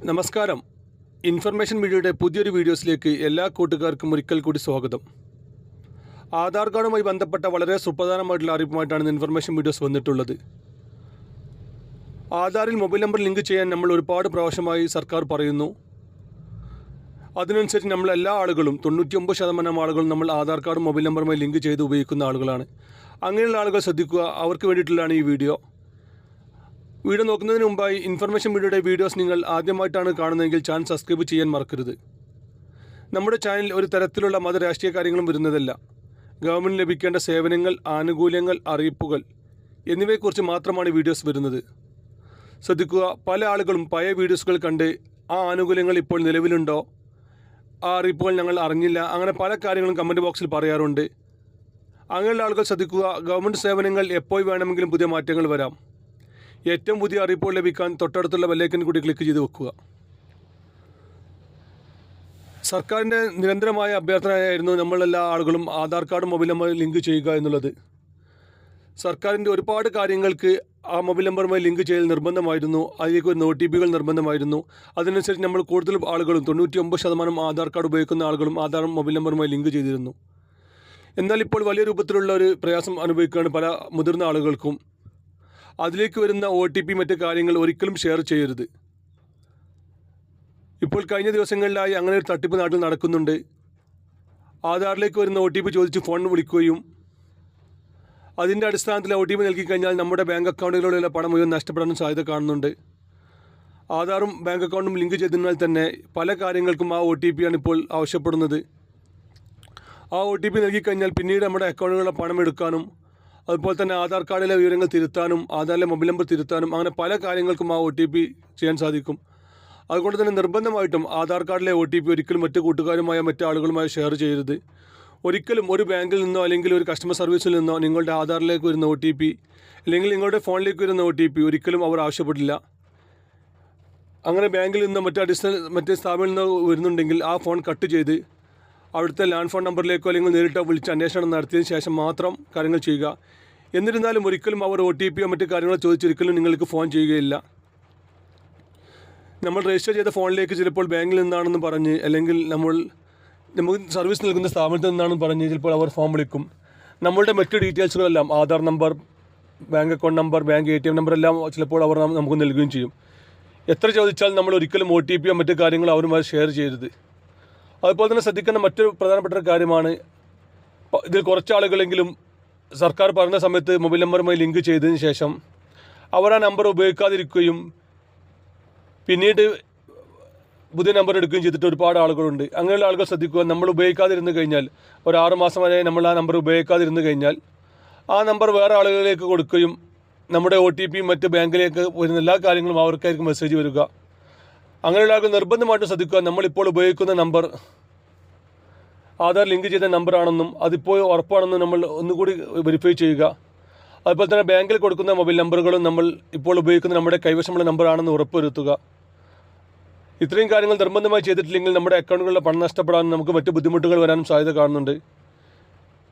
നമസ്കാരം. ഇൻഫർമേഷൻ മീഡിയയുടെ പുതിയൊരു വീഡിയോസിലേക്ക് എല്ലാ കൂട്ടുകാർക്കും ഒരിക്കൽ കൂടി സ്വാഗതം. ആധാർ കാർഡുമായി ബന്ധപ്പെട്ട വളരെ സുപ്രധാനമായിട്ടുള്ള അറിയിപ്പുമായിട്ടാണ് ഇൻഫർമേഷൻ വീഡിയോസ് വന്നിട്ടുള്ളത്. ആധാറിൽ മൊബൈൽ നമ്പർ ലിങ്ക് ചെയ്യാൻ നമ്മൾ ഒരുപാട് പ്രാവശ്യമായി സർക്കാർ പറയുന്നു. അതിനനുസരിച്ച് നമ്മൾ എല്ലാ ആളുകളും 99% ആളുകളും നമ്മൾ ആധാർ കാർഡും മൊബൈൽ നമ്പറുമായി ലിങ്ക് ചെയ്ത് ഉപയോഗിക്കുന്ന ആളുകളാണ്. അങ്ങനെയുള്ള ആളുകൾ ശ്രദ്ധിക്കുക, അവർക്ക് വേണ്ടിയിട്ടുള്ളതാണ് ഈ വീഡിയോ നോക്കുന്നതിന് മുമ്പായി ഇൻഫർമേഷൻ മീഡിയയുടെ വീഡിയോസ് നിങ്ങൾ ആദ്യമായിട്ടാണ് കാണുന്നതെങ്കിൽ ചാനൽ സബ്സ്ക്രൈബ് ചെയ്യാൻ മറക്കരുത്. നമ്മുടെ ചാനലിൽ ഒരു തരത്തിലുള്ള രാഷ്ട്രീയ കാര്യങ്ങളും വരുന്നതല്ല. ഗവൺമെൻറ് ലഭിക്കേണ്ട സേവനങ്ങൾ, ആനുകൂല്യങ്ങൾ, അറിയിപ്പുകൾ എന്നിവയെക്കുറിച്ച് മാത്രമാണ് വീഡിയോസ് വരുന്നത്. ശ്രദ്ധിക്കുക, പല ആളുകളും പഴയ വീഡിയോസുകൾ കണ്ട് ആ ആനുകൂല്യങ്ങൾ ഇപ്പോൾ നിലവിലുണ്ടോ, ആ അറിയിപ്പുകൾ ഞങ്ങൾ അറിഞ്ഞില്ല, അങ്ങനെ പല കാര്യങ്ങളും കമൻറ്റ് ബോക്സിൽ പറയാറുണ്ട്. അങ്ങനെയുള്ള ആളുകൾ ശ്രദ്ധിക്കുക, ഗവൺമെൻറ് സേവനങ്ങൾ എപ്പോൾ വേണമെങ്കിലും പുതിയ മാറ്റങ്ങൾ വരാം. ഏറ്റവും പുതിയ അറിയിപ്പുകൾ ലഭിക്കാൻ തൊട്ടടുത്തുള്ള ബെല്ലൈക്കൻ കൂടി ക്ലിക്ക് ചെയ്ത് വെക്കുക. സർക്കാരിൻ്റെ നിരന്തരമായ അഭ്യർത്ഥനയായിരുന്നു നമ്മളെല്ലാ ആളുകളും ആധാർ കാർഡും മൊബൈൽ നമ്പറും ലിങ്ക് ചെയ്യുക എന്നുള്ളത്. സർക്കാരിൻ്റെ ഒരുപാട് കാര്യങ്ങൾക്ക് ആ മൊബൈൽ നമ്പറുമായി ലിങ്ക് ചെയ്യൽ നിർബന്ധമായിരുന്നു. അതിലേക്ക് ഒരു OTPകൾ നിർബന്ധമായിരുന്നു. അതിനനുസരിച്ച് നമ്മൾ കൂടുതൽ ആളുകളും 99% ആധാർ കാർഡ് ഉപയോഗിക്കുന്ന ആളുകളും ആധാർ മൊബൈൽ നമ്പറുമായി ലിങ്ക് ചെയ്തിരുന്നു. എന്നാൽ ഇപ്പോൾ വലിയ രൂപത്തിലുള്ള ഒരു പ്രയാസം അനുഭവിക്കുകയാണ് പല മുതിർന്ന ആളുകൾക്കും. അതിലേക്ക് വരുന്ന OTP മറ്റ് കാര്യങ്ങൾ ഒരിക്കലും ഷെയർ ചെയ്യരുത്. ഇപ്പോൾ കഴിഞ്ഞ ദിവസങ്ങളിലായി അങ്ങനെ ഒരു തട്ടിപ്പ് നാട്ടിൽ നടക്കുന്നുണ്ട്. ആധാറിലേക്ക് വരുന്ന OTP ചോദിച്ച് ഫോൺ വിളിക്കുകയും അതിൻ്റെ അടിസ്ഥാനത്തിൽ OTP നൽകിക്കഴിഞ്ഞാൽ നമ്മുടെ ബാങ്ക് അക്കൗണ്ടുകളിലുള്ള പണം മുഴുവൻ നഷ്ടപ്പെടാനും സാധ്യത കാണുന്നുണ്ട്. ആധാറും ബാങ്ക് അക്കൗണ്ടും ലിങ്ക് ചെയ്തതിനാൽ തന്നെ പല കാര്യങ്ങൾക്കും ആ OTP ആണ് ഇപ്പോൾ ആവശ്യപ്പെടുന്നത്. ആ OTP നൽകിക്കഴിഞ്ഞാൽ പിന്നീട് നമ്മുടെ അക്കൗണ്ടുകളിലെ പണം എടുക്കാനും അതുപോലെ തന്നെ ആധാർ കാർഡിലെ വിവരങ്ങൾ തിരുത്താനും ആധാറിലെ മൊബൈൽ നമ്പർ തിരുത്താനും അങ്ങനെ പല കാര്യങ്ങൾക്കും ആ OTP ചെയ്യാൻ സാധിക്കും. അതുകൊണ്ട് തന്നെ നിർബന്ധമായിട്ടും ആധാർ കാർഡിലെ OTP ഒരിക്കലും മറ്റ് കൂട്ടുകാരുമായ മറ്റ് ആളുകളുമായി ഷെയർ ചെയ്യരുത്. ഒരിക്കലും ഒരു ബാങ്കിൽ നിന്നോ അല്ലെങ്കിൽ ഒരു കസ്റ്റമർ സർവീസിൽ നിന്നോ നിങ്ങളുടെ ആധാറിലേക്ക് വരുന്ന OTP അല്ലെങ്കിൽ നിങ്ങളുടെ ഫോണിലേക്ക് വരുന്ന OTP ഒരിക്കലും അവർ ആവശ്യപ്പെടില്ല. അങ്ങനെ ബാങ്കിൽ നിന്നോ മറ്റ് സ്ഥാപനങ്ങളിൽ നിന്നോ വരുന്നുണ്ടെങ്കിൽ ആ ഫോൺ കട്ട് ചെയ്ത് അവിടുത്തെ ലാൻഡ് ഫോൺ നമ്പറിലേക്കോ അല്ലെങ്കിൽ നേരിട്ടോ വിളിച്ച് അന്വേഷണം നടത്തിയതിന് ശേഷം മാത്രം കാര്യങ്ങൾ ചെയ്യുക. എന്നിരുന്നാലും ഒരിക്കലും അവർ OTPയോ മറ്റു കാര്യങ്ങളോ ചോദിച്ചൊരിക്കലും നിങ്ങൾക്ക് ഫോൺ ചെയ്യുകയില്ല. നമ്മൾ രജിസ്റ്റർ ചെയ്ത ഫോണിലേക്ക് ചിലപ്പോൾ ബാങ്കിൽ നിന്നാണെന്ന് പറഞ്ഞ് അല്ലെങ്കിൽ നമുക്ക് സർവീസ് നൽകുന്ന സ്ഥാപനത്തിൽ നിന്നാണെന്ന് പറഞ്ഞ് ചിലപ്പോൾ അവർ ഫോൺ വിളിക്കും. നമ്മളുടെ മറ്റ് ഡീറ്റെയിൽസുകളെല്ലാം Aadhaar number, bank account number, bank ATM number എല്ലാം ചിലപ്പോൾ അവർ നമുക്ക് നൽകുകയും ചെയ്യും. എത്ര ചോദിച്ചാൽ നമ്മൾ ഒരിക്കലും OTPയോ മറ്റു കാര്യങ്ങളോ അവരുമായി ഷെയർ ചെയ്യരുത്. അതുപോലെ തന്നെ ശ്രദ്ധിക്കേണ്ട മറ്റൊരു പ്രധാനപ്പെട്ട ഒരു കാര്യമാണ്, ഇതിൽ കുറച്ചാളുകളെങ്കിലും സർക്കാർ പറഞ്ഞ സമയത്ത് മൊബൈൽ നമ്പറുമായി ലിങ്ക് ചെയ്തതിന് ശേഷം അവർ ആ നമ്പർ ഉപയോഗിക്കാതിരിക്കുകയും പിന്നീട് പുതിയ നമ്പർ എടുക്കുകയും ചെയ്തിട്ട് ഒരുപാട് ആളുകളുണ്ട്. അങ്ങനെയുള്ള ആളുകൾ ശ്രദ്ധിക്കുക, നമ്മൾ ഉപയോഗിക്കാതിരുന്നു കഴിഞ്ഞാൽ ഒരു 6 മാസം വരെ നമ്മൾ ആ നമ്പർ ഉപയോഗിക്കാതിരുന്നു കഴിഞ്ഞാൽ ആ നമ്പർ വേറെ ആളുകളിലേക്ക് കൊടുക്കുകയും നമ്മുടെ OTP മറ്റ് ബാങ്കിലേക്ക് വരുന്ന എല്ലാ കാര്യങ്ങളും അവർക്കായിരിക്കും മെസ്സേജ് വരിക. അങ്ങനെയുള്ള ആളുകൾ നിർബന്ധമായിട്ടും ശ്രദ്ധിക്കുക, നമ്മളിപ്പോൾ ഉപയോഗിക്കുന്ന നമ്പർ ആധാർ ലിങ്ക് ചെയ്ത നമ്പറാണെന്നും അതിപ്പോൾ ഉറപ്പാണെന്നും നമ്മൾ ഒന്നുകൂടി വെരിഫൈ ചെയ്യുക. അതുപോലെ തന്നെ ബാങ്കിൽ കൊടുക്കുന്ന മൊബൈൽ നമ്പറുകളും നമ്മൾ ഇപ്പോൾ ഉപയോഗിക്കുന്ന നമ്മുടെ കൈവശമുള്ള നമ്പറാണെന്ന് ഉറപ്പുവരുത്തുക. ഇത്രയും കാര്യങ്ങൾ നിർബന്ധമായി ചെയ്തിട്ടില്ലെങ്കിൽ നമ്മുടെ അക്കൗണ്ടുകളിലെ പണം നഷ്ടപ്പെടാനും നമുക്ക് മറ്റ് ബുദ്ധിമുട്ടുകൾ വരാനും സാധ്യത കാണുന്നുണ്ട്.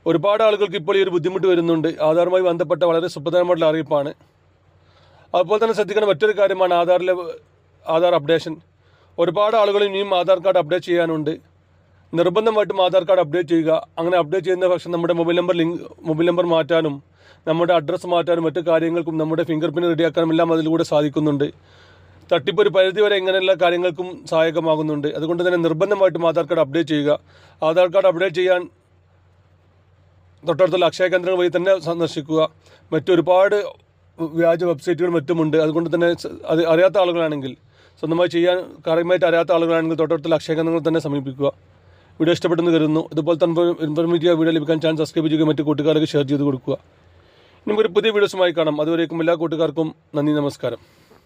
ഒരുപാട് ആളുകൾക്ക് ഇപ്പോൾ ഈ ഒരു ബുദ്ധിമുട്ട് വരുന്നുണ്ട്. ആധാറുമായി ബന്ധപ്പെട്ട വളരെ സുപ്രധാനമായിട്ടുള്ള അറിയിപ്പാണ്. അതുപോലെ തന്നെ ശ്രദ്ധിക്കേണ്ട മറ്റൊരു കാര്യമാണ് ആധാർ അപ്ഡേഷൻ. ഒരുപാട് ആളുകൾ ഇനിയും ആധാർ കാർഡ് അപ്ഡേറ്റ് ചെയ്യാനുണ്ട്. നിർബന്ധമായിട്ടും ആധാർ കാർഡ് അപ്ഡേറ്റ് ചെയ്യുക. അങ്ങനെ അപ്ഡേറ്റ് ചെയ്യുന്ന പക്ഷം നമ്മുടെ മൊബൈൽ നമ്പർ മാറ്റാനും നമ്മുടെ അഡ്രസ്സ് മാറ്റാനും മറ്റു കാര്യങ്ങൾക്കും നമ്മുടെ ഫിംഗർ പ്രിൻറ്റ് റെഡിയാക്കാനും എല്ലാം അതിലൂടെ സാധിക്കുന്നുണ്ട്. തട്ടിപ്പ് ഒരു പരിധിവരെ ഇങ്ങനെയുള്ള കാര്യങ്ങൾക്കും സഹായകമാകുന്നുണ്ട്. അതുകൊണ്ട് തന്നെ നിർബന്ധമായിട്ടും ആധാർ കാർഡ് അപ്ഡേറ്റ് ചെയ്യുക. ആധാർ കാർഡ് അപ്ഡേറ്റ് ചെയ്യാൻ തൊട്ടടുത്തുള്ള അക്ഷയ കേന്ദ്രങ്ങൾ വഴി തന്നെ സന്ദർശിക്കുക. മറ്റൊരുപാട് വ്യാജ വെബ്സൈറ്റുകൾ മറ്റുമുണ്ട്. അതുകൊണ്ട് തന്നെ അത് അറിയാത്ത ആളുകളാണെങ്കിൽ, സ്വന്തമായി ചെയ്യാൻ കാര്യമായിട്ട് അറിയാത്ത ആളുകളാണെങ്കിൽ തൊട്ടടുത്തുള്ള അക്ഷയ കേന്ദ്രങ്ങൾ തന്നെ സമീപിക്കുക. വീഡിയോ ഇഷ്ടപ്പെട്ടെന്ന് കരുതുന്നു. ഇതുപോലെ തന്നെ ഇൻഫർമേറ്റീവ് വീഡിയോ ലഭിക്കാൻ ചാനൽ സബ്സ്ക്രൈബ് ചെയ്യുക, മറ്റു കൂട്ടുകാർക്ക് ഷെയർ ചെയ്ത് കൊടുക്കുക. ഇനി ഒരു പുതിയ വീഡിയോസുമായി കാണാം. അതുവരേക്കും എല്ലാ കൂട്ടുകാർക്കും നന്ദി, നമസ്കാരം.